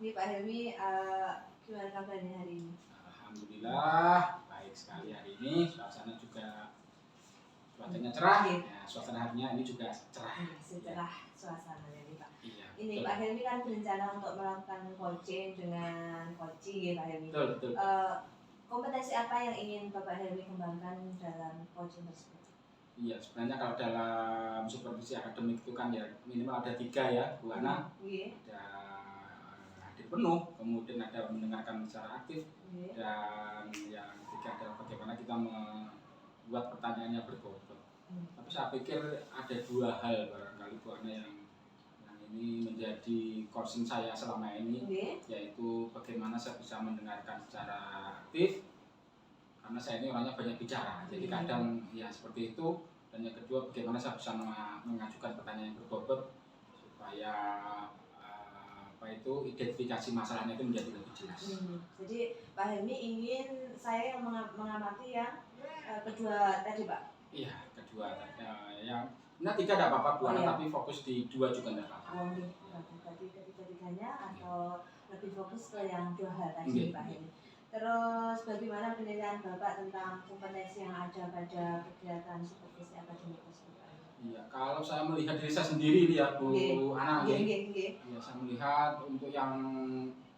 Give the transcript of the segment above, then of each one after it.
Ini Pak Helmi, gimana kabarnya hari ini? Alhamdulillah baik sekali hari ini. Suasana juga cuacanya cerah. Ya, suasana harinya ini juga cerah. Secerah suasananya nih Pak. Iya. Ini Betul. Pak Helmi kan berencana untuk melakukan coaching dengan coaching ya Pak Helmi. Betul. Kompetensi apa yang ingin Bapak Helmi kembangkan dalam coaching tersebut? Iya, sebenarnya kalau dalam supervisi akademik itu kan ya minimal ada 3 ya, Bu Ana. Ada hadir penuh, kemudian ada mendengarkan secara aktif, dan yang ketiga adalah bagaimana kita membuat pertanyaannya berbobot. Tapi saya pikir ada 2 hal barangkali Bu Ana yang ini menjadi concern saya selama ini, yaitu bagaimana saya bisa mendengarkan secara aktif, karena saya ini orangnya banyak bicara, jadi kadang ya seperti itu. Dan yang kedua, bagaimana saya bisa mengajukan pertanyaan yang berbobot supaya identifikasi masalahnya itu menjadi lebih jelas. Jadi Pak Helmi ingin saya yang mengamati yang kedua tadi Pak? Iya, kedua yang nah 3 tidak apa-apa Bu Ana, tapi fokus di 2 juga tidak apa-apa. Berarti ketiga-tiganya atau lebih fokus ke yang 2 hal tadi Pak Helmi. Terus bagaimana penilaian Bapak tentang kompetensi yang ada pada kegiatan supervisi akademik tersebut? Iya, kalau saya melihat diri saya sendiri ini ya Bu Ana, ya, saya melihat untuk yang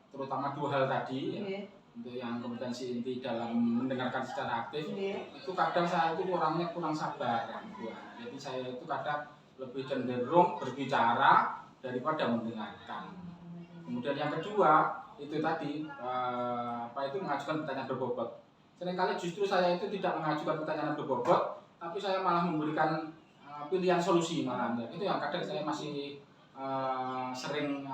terutama 2 hal tadi, ya, untuk yang kompetensi inti dalam mendengarkan secara aktif, itu kadang saya itu orangnya kurang sabar, Bu Ana. Jadi saya itu kadang lebih cenderung berbicara daripada mendengarkan. Kemudian yang kedua itu tadi mengajukan pertanyaan berbobot. Seringkali justru saya itu tidak mengajukan pertanyaan berbobot, tapi saya malah memberikan pilihan solusi malah. Itu yang kadang saya masih sering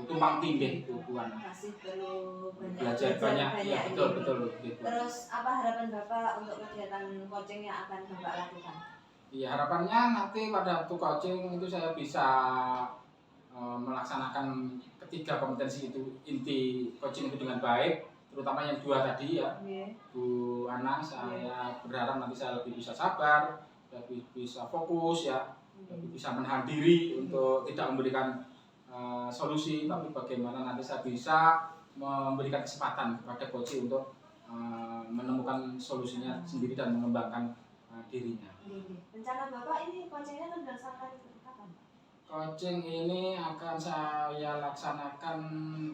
tumpang tindih itu Bu Ana. Masih perlu belajar banyak. Ya, betul. Gitu. Terus apa harapan Bapak untuk kegiatan coaching yang akan Bapak lakukan? Iya, harapannya nanti pada waktu coaching itu saya bisa melaksanakan ketiga kompetensi itu inti coaching itu dengan baik, terutama yang 2 tadi ya, Bu Ana. Saya berharap nanti saya lebih bisa sabar, lebih bisa fokus ya, lebih bisa menahan diri untuk tidak memberikan solusi, tapi bagaimana nanti saya bisa memberikan kesempatan kepada coach untuk menemukan solusinya sendiri dan mengembangkan dirinya. Rencana Bapak ini coachingnya kan berdasarkan kapan? Coaching ini akan saya laksanakan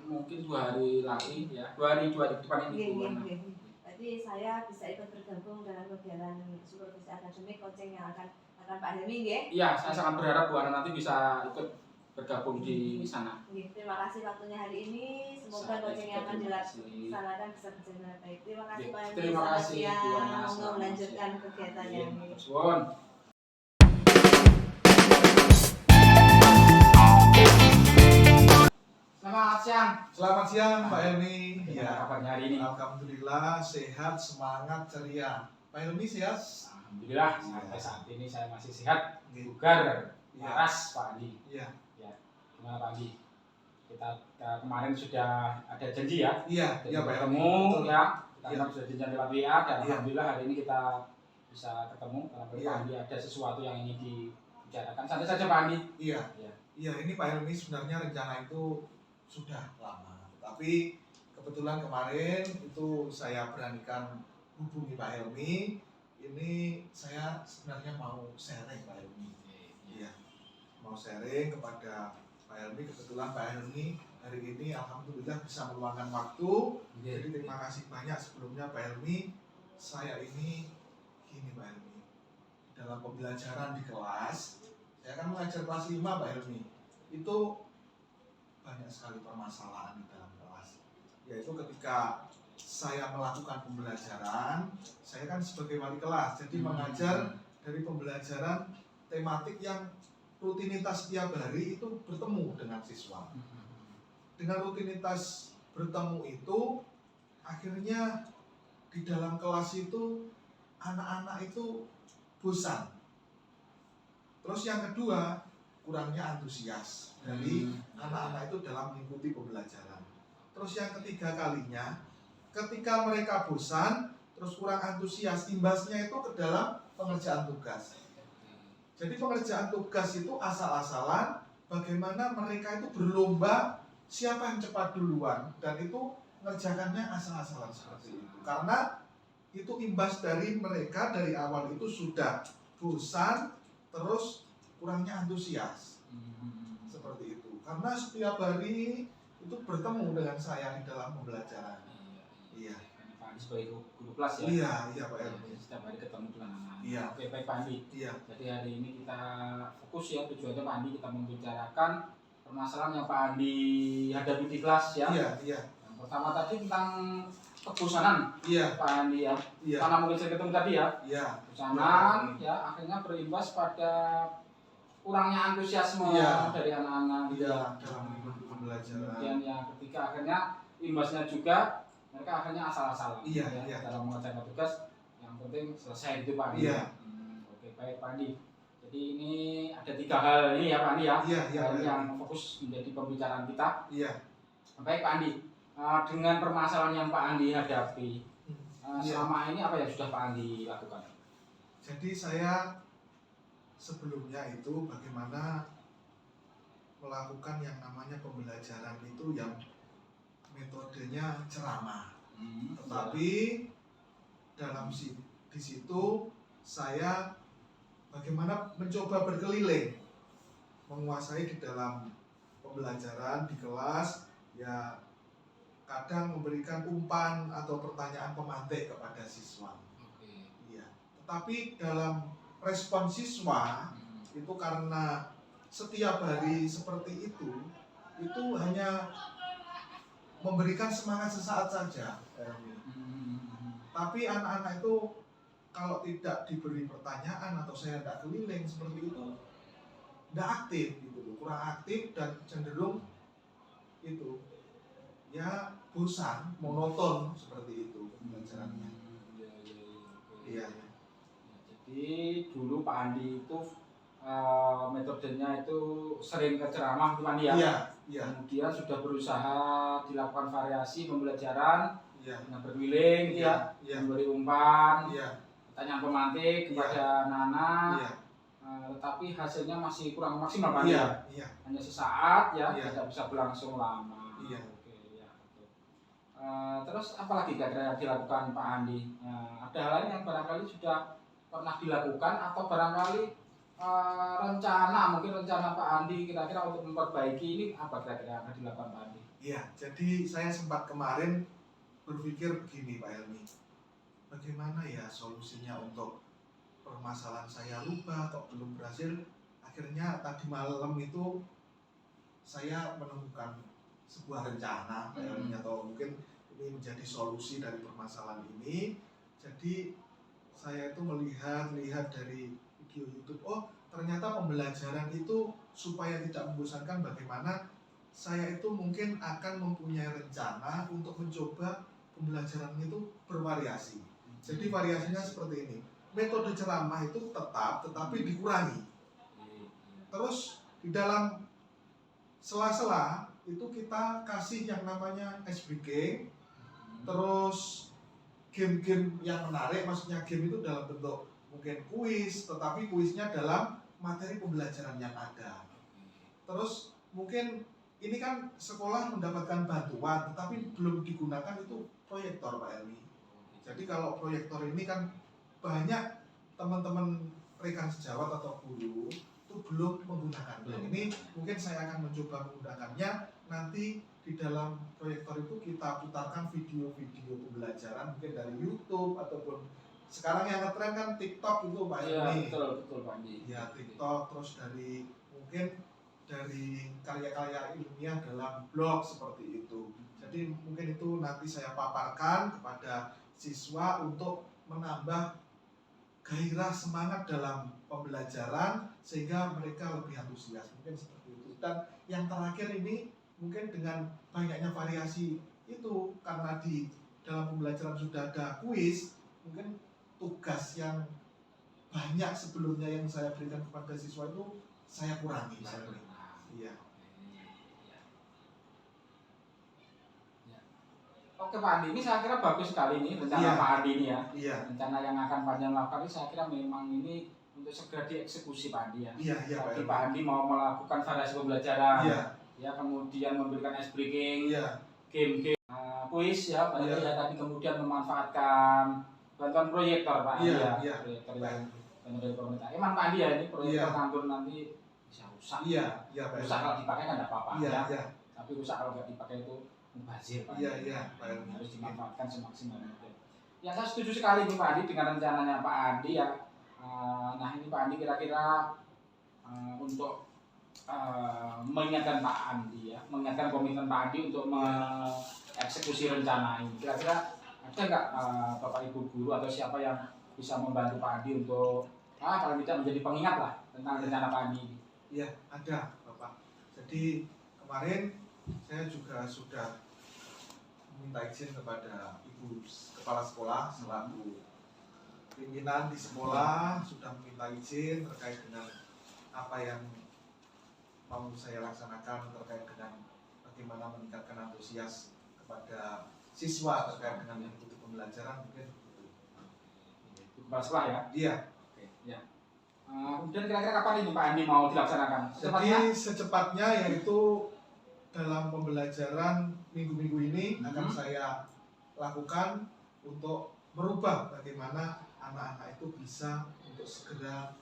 mungkin 2 hari lagi ya, 2 hari depan ini. Jadi saya bisa ikut bergabung dalam kegiatan supervisi akademik coaching yang akan Pak Helmi ya? Iya, saya sangat berharap Bu Ana nanti bisa ikut bergabung di sana. Terima kasih waktunya hari ini. Semoga coaching yang akan dilaksanakan bisa berjalan baik. Terima kasih Pak Helmi. Terima kasih Bu Ana. Semoga melanjutkan kegiatannya. Selamat siang Pak Helmi. Ya, kabarnya hari ini? Alhamdulillah sehat, semangat, ceria. Pak Helmi sehat? Alhamdulillah, sampai saat ini saya masih sehat, bugar, waras Pak Andi. Iya. Ya, gimana Pak Andi? Kita kemarin sudah ada janji ya? Iya, Pak ketemu ya. Kita sudah janji lewat WA dan alhamdulillah hari ini kita bisa ketemu karena Pak Andi ada sesuatu yang ingin dibicarakan. Santai saja Pak Andi. Iya, ini Pak Helmi sebenarnya rencana itu sudah lama, tapi kebetulan kemarin itu saya beranikan hubungi Pak Helmi. Ini saya sebenarnya mau sharing Pak Helmi. Iya, mau sharing kepada Pak Helmi. Kebetulan Pak Helmi hari ini alhamdulillah bisa meluangkan waktu. Jadi terima kasih banyak sebelumnya Pak Helmi. Saya ini gini Pak Helmi, dalam pembelajaran di kelas, saya kan mengajar kelas 5 Pak Helmi. Itu banyak sekali permasalahan di dalam kelas, yaitu ketika saya melakukan pembelajaran, saya kan sebagai wali kelas, jadi mengajar dari pembelajaran tematik yang rutinitas setiap hari itu bertemu dengan siswa. Dengan rutinitas bertemu itu, akhirnya di dalam kelas itu anak-anak itu bosan. Terus yang kedua, kurangnya antusias dari anak-anak itu dalam mengikuti pembelajaran. Terus yang ketiga kalinya, ketika mereka bosan, terus kurang antusias, imbasnya itu ke dalam pengerjaan tugas. Jadi pengerjaan tugas itu asal-asalan, bagaimana mereka itu berlomba siapa yang cepat duluan dan itu ngerjakannya asal-asalan seperti itu. Karena itu imbas dari mereka dari awal itu sudah bosan, terus kurangnya antusias. Seperti itu. Karena setiap hari itu bertemu dengan saya di dalam pembelajaran. Iya. Pak Andi sebagai guru kelas ya. Iya, iya Pak Helmi. Setiap hari ketemu dengan anak-anak. Iya. Oke, baik Pak Andi. Iya. Jadi hari ini kita fokus ya, tujuannya Pak Andi kita membicarakan permasalahan yang Pak Andi hadapi di kelas ya. Iya, iya. Yang pertama tadi tentang kebosanan. Iya. Pak Andi ya. Iya. Karena mungkin saya ketemu tadi ya. Iya. Kebosanan ya akhirnya berimbas pada kurangnya antusiasme dari anak-anak. Iya, dalam mengikuti pembelajaran. Kemudian yang ketiga akhirnya imbasnya juga mereka akhirnya asal-asalan. Iya, ya, iya. dalam mengerjakan tugas yang penting selesai itu Pak Andi. Iya. Oke baik Pak Andi. Jadi ini ada 3 hal ini ya Pak Andi ya. Iya, iya. Hal yang fokus menjadi pembicaraan kita. Iya. Baik Pak Andi. Dengan permasalahan yang Pak Andi hadapi selama ini apa yang sudah Pak Andi lakukan? Jadi saya sebelumnya itu bagaimana melakukan yang namanya pembelajaran itu yang metodenya ceramah. Tetapi di situ saya bagaimana mencoba berkeliling, menguasai di dalam pembelajaran di kelas, ya kadang memberikan umpan atau pertanyaan pemantik kepada siswa. Iya. Tetapi dalam respon siswa itu karena setiap hari seperti itu hanya memberikan semangat sesaat saja. Tapi anak-anak itu kalau tidak diberi pertanyaan atau saya tidak keliling seperti itu, tidak aktif gitu, kurang aktif dan cenderung itu ya bosan, monoton seperti itu pembelajarannya. Iya. Jadi dulu Pak Andi itu metodenya itu sering ke ceramah Pak Andi ya. Iya, iya. Kemudian sudah berusaha dilakukan variasi pembelajaran, Iya. dengan berkeliling gitu ya, Iya. memberi umpan, Iya. pertanyaan pemantik kepada anak-anak. Iya. Tetapi hasilnya masih kurang maksimal Pak Andi. Iya. Iya. Hanya sesaat ya, Iya. tidak bisa berlangsung lama. Iya. Oke, ya, betul. Terus apalagi kira-kira yang dilakukan Pak Andi? Ada hal lain yang barangkali sudah pernah dilakukan atau barangkali mungkin rencana Pak Andi kira-kira untuk memperbaiki ini apa kira-kira yang akan dilakukan Pak Andi? Iya, jadi saya sempat kemarin berpikir begini Pak Helmi, bagaimana ya solusinya untuk permasalahan saya lupa atau belum berhasil. Akhirnya tadi malam itu saya menemukan sebuah rencana Pak Helmi, atau mungkin ini menjadi solusi dari permasalahan ini. Jadi saya itu melihat dari video YouTube, oh ternyata pembelajaran itu supaya tidak membosankan, bagaimana saya itu mungkin akan mempunyai rencana untuk mencoba pembelajaran itu bervariasi. Jadi variasinya seperti ini, metode ceramah itu tetap tetapi dikurangi. Terus di dalam sela-sela itu kita kasih yang namanya ice breaking, terus game-game yang menarik, maksudnya game itu dalam bentuk mungkin kuis, tetapi kuisnya dalam materi pembelajaran yang ada. Terus mungkin ini kan sekolah mendapatkan bantuan, tetapi belum digunakan itu proyektor Pak Helmi. Jadi kalau proyektor ini kan banyak teman-teman rekan sejawat atau guru itu belum menggunakannya. Ini mungkin saya akan mencoba menggunakannya nanti. Di dalam proyektor itu kita putarkan video-video pembelajaran mungkin dari YouTube ataupun sekarang yang ngetren kan TikTok itu Pak Helmi. Iya, betul Pak Andi. Ya TikTok, terus dari mungkin dari karya-karya ilmiah dalam blog seperti itu. Jadi mungkin itu nanti saya paparkan kepada siswa untuk menambah gairah semangat dalam pembelajaran sehingga mereka lebih antusias. Mungkin seperti itu. Dan yang terakhir ini mungkin dengan banyaknya variasi itu, karena di dalam pembelajaran sudah ada kuis, mungkin tugas yang banyak sebelumnya yang saya berikan kepada siswa itu saya kurangi. Iya. Oke Pak Andi, ini saya kira bagus sekali nih rencana Pak Andi ini ya. Iya. Rencana yang akan Pak Andi lakukan ini saya kira memang ini untuk segera dieksekusi Pak Andi ya. Iya, Jadi Pak Andi mau melakukan variasi pembelajaran. Iya. ya, kemudian memberikan ice breaking, Iya. game-game, kuis ya, Pak Andi ya, tadi kemudian memanfaatkan bantuan proyektor Pak Andi ya, Iya. proyektor yang dari pemerintah. Emang Pak Andi ya, ini proyektor nganggur nanti bisa rusak. Iya, Pak Rusak kalau dipakai kan tidak apa-apa ya. Iya. Tapi rusak kalau nggak dipakai itu mubazir Pak. Iya, Pak Andi. Harus dimanfaatkan semaksimal mungkin. Ya saya setuju sekali nih Pak Andi dengan rencananya Pak Andi ya. Nah ini Pak Andi kira-kira untuk mengingatkan Pak Andi ya, mengingatkan komitmen Pak Andi untuk mengeksekusi rencana ini. Kira-kira ada nggak Bapak Ibu guru atau siapa yang bisa membantu Pak Andi untuk paling tidak menjadi pengingat lah tentang rencana Pak Andi ini? Iya, ada Bapak. Jadi kemarin saya juga sudah meminta izin kepada Ibu Kepala Sekolah selaku pimpinan di sekolah, sudah meminta izin terkait dengan apa yang mau saya laksanakan terkait dengan bagaimana meningkatkan antusias kepada siswa terkait dengan mengikuti pembelajaran mungkin begitu. Kepala sekolah ya? Iya. Oke, ya. Kemudian kira-kira kapan ini Pak Andi mau dilaksanakan? Jadi secepatnya yaitu dalam pembelajaran minggu-minggu ini akan saya lakukan untuk merubah bagaimana anak-anak itu bisa untuk segera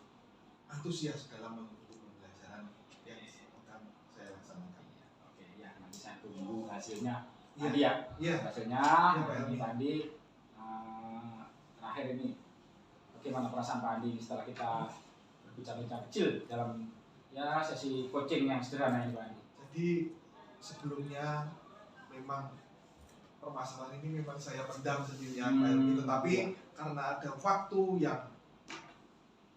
antusias dalam mengikuti pembelajaran yang akan saya laksanakan. Oke, ya nanti saya tunggu hasilnya. Iya. Andi ya? Iya. Hasilnya, Pak ini Pak Andi terakhir ini bagaimana perasaan Pak Andi setelah kita berbicara kecil dalam ya sesi coaching yang sederhana ini Pak Andi? Jadi sebelumnya memang permasalahan ini memang saya pendam sendirian Pak Helmi, tetapi karena ada waktu yang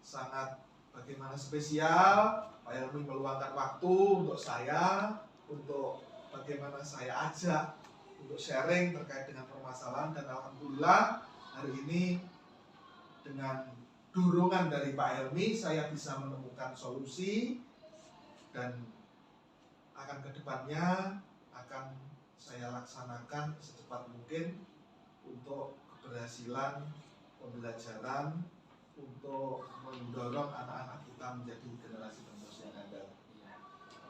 sangat bagaimana spesial, Pak Helmi meluangkan waktu untuk saya, untuk bagaimana saya ajak untuk sharing terkait dengan permasalahan, dan alhamdulillah hari ini dengan dorongan dari Pak Helmi saya bisa menemukan solusi, dan akan kedepannya akan saya laksanakan secepat mungkin untuk keberhasilan pembelajaran, untuk mendorong anak-anak kita menjadi generasi penerus yang handal.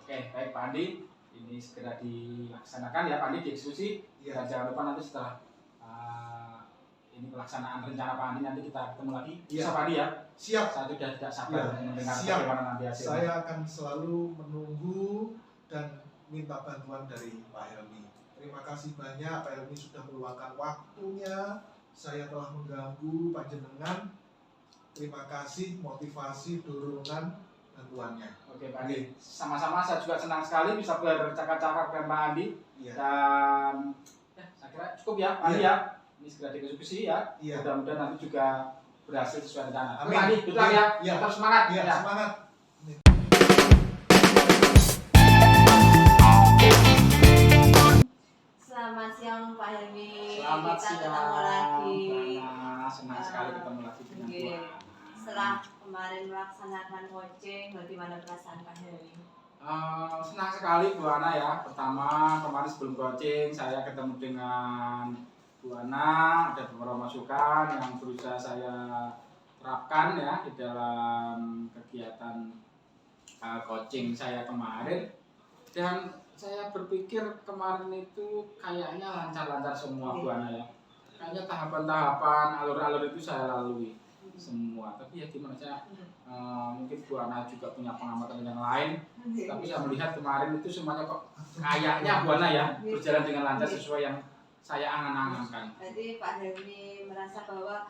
Oke, baik Pak Andi, ini segera dilaksanakan ya Pak Andi, dieksekusi. Iya. Dan jangan lupa nanti setelah ini pelaksanaan rencana Pak Andi nanti kita ketemu lagi. Iya. Bisa Pak Andi ya? Siap. Saya sudah tidak sabar mendengar Siap. bagaimana nanti hasilnya. Saya akan selalu menunggu dan minta bantuan dari Pak Helmi. Terima kasih banyak Pak Helmi sudah meluangkan waktunya. Saya telah mengganggu panjenengan. Terima kasih motivasi, dorongan, bantuannya. Oke Pak Andi, sama-sama saya juga senang sekali bisa bercakap-cakap dengan Pak Andi. Iya. Dan saya kira cukup ya Pak Andi Iya. ya. Ini segera dieksekusi ya. Iya. Mudah-mudahan nanti juga berhasil sesuai rencana. Amin. Pak Andi, good luck ya. Iya. Tetap semangat. Iya, Ya. semangat. Selamat siang Pak Helmi. Selamat Kita siang. ketemu lagi. Senang sekali ketemu lagi dengan Oke. Bu Ana. Setelah kemarin melaksanakan coaching, bagaimana perasaan Pak Helmi? Senang sekali Bu Ana ya. Pertama kemarin sebelum coaching saya ketemu dengan Bu Ana, ada beberapa masukan yang berusaha saya terapkan ya di dalam kegiatan coaching saya kemarin, dan saya berpikir kemarin itu kayaknya lancar-lancar semua Bu Ana ya. Kayaknya tahapan-tahapan, alur-alur itu saya lalui semua. Tapi ya gimana saya mungkin Bu Ana juga punya pengamatan yang lain. Tapi saya melihat kemarin itu semuanya kok kayaknya Bu Ana ya berjalan dengan lancar sesuai yang saya angan-angankan. Jadi Pak Helmi merasa bahwa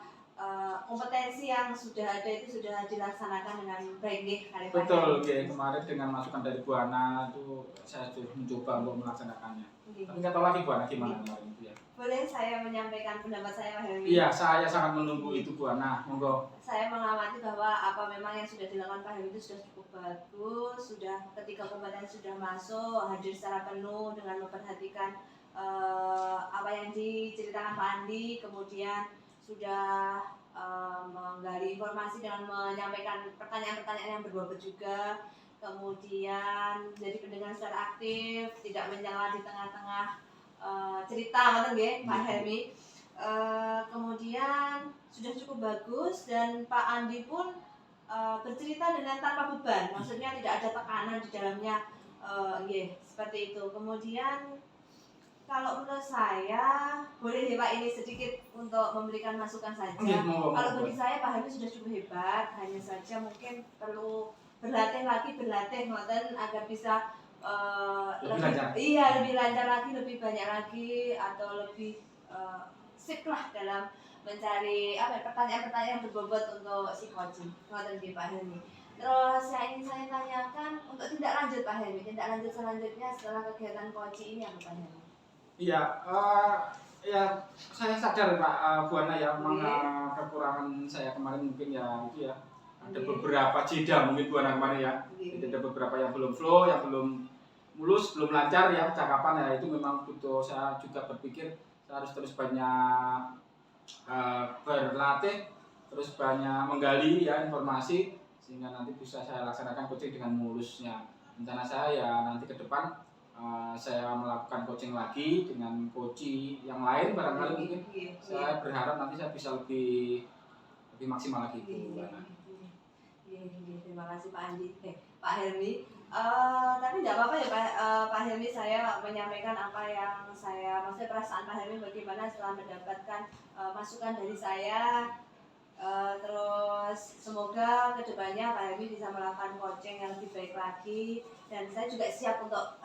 kompetensi yang sudah ada itu sudah dilaksanakan dengan baik nih hari Pak Betul, Helmi. oke. Kemarin dengan masukan dari Bu Ana itu saya sudah mencoba untuk melaksanakannya. Oke. Tapi nggak tahu lagi Bu Ana gimana kemarin itu ya. Boleh saya menyampaikan pendapat saya Pak Helmi? Iya, saya sangat menunggu itu Bu Ana. Monggo. Saya mengamati bahwa apa memang yang sudah dilakukan Pak Helmi itu sudah cukup bagus, sudah ketika kompetensi sudah masuk, hadir secara penuh dengan memperhatikan apa yang diceritakan Pak Andi, kemudian sudah menggali informasi dengan menyampaikan pertanyaan-pertanyaan yang berbobot juga, kemudian jadi pendengar secara aktif, tidak menyela di tengah-tengah cerita ngoten nggih Pak Helmi. Kemudian sudah cukup bagus dan Pak Andi pun bercerita dengan tanpa beban, maksudnya tidak ada tekanan di dalamnya Nggih, seperti itu. Kemudian kalau menurut saya, boleh ya Pak ini sedikit untuk memberikan masukan saja. Kalau bagi saya Pak Helmi sudah cukup hebat, hanya saja mungkin perlu berlatih ngoten agar bisa lebih lancar lagi, lebih banyak lagi, atau lebih sip lah dalam mencari pertanyaan-pertanyaan yang berbobot untuk si coaching. Ngoten nggih Pak Helmi. Terus yang ingin saya tanyakan untuk tindak lanjut Pak Helmi, tindak lanjut selanjutnya setelah kegiatan coaching ini apa Pak Helmi? Iya, ya saya sadar Pak Bu Ana ya, memang kekurangan saya kemarin mungkin ya itu ya ada beberapa jeda mungkin Bu Ana kemarin ya, jadi ada beberapa yang belum flow, yang belum mulus, belum lancar ya percakapan ya, itu memang butuh saya juga berpikir saya harus terus banyak berlatih, terus banyak menggali ya informasi sehingga nanti bisa saya laksanakan coaching dengan mulusnya. Rencana saya ya nanti ke depan saya melakukan coaching lagi dengan coach yang lain barangkali mungkin saya berharap nanti saya bisa lebih maksimal lagi. Terima kasih Pak Andi, Pak Helmi. Tapi tidak apa-apa ya Pak Helmi, saya menyampaikan apa yang saya maksudnya perasaan Pak Helmi bagaimana setelah mendapatkan masukan dari saya. Terus semoga kedepannya Pak Helmi bisa melakukan coaching yang lebih baik lagi, dan saya juga siap untuk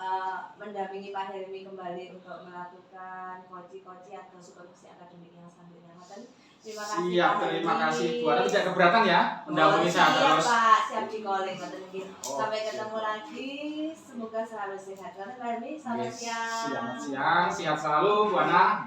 mendampingi Pak Helmi kembali untuk melakukan coaching atau supervisi akademik yang selanjutnya. Terima kasih. Siap, terima kasih Bu Ana, tidak keberatan ya mendampingi saya terus. Pak, siap di calling. Sampai ketemu lagi, semoga selalu sehat. Pak Helmi, selamat siang. Selamat siang, sehat selalu Bu Ana.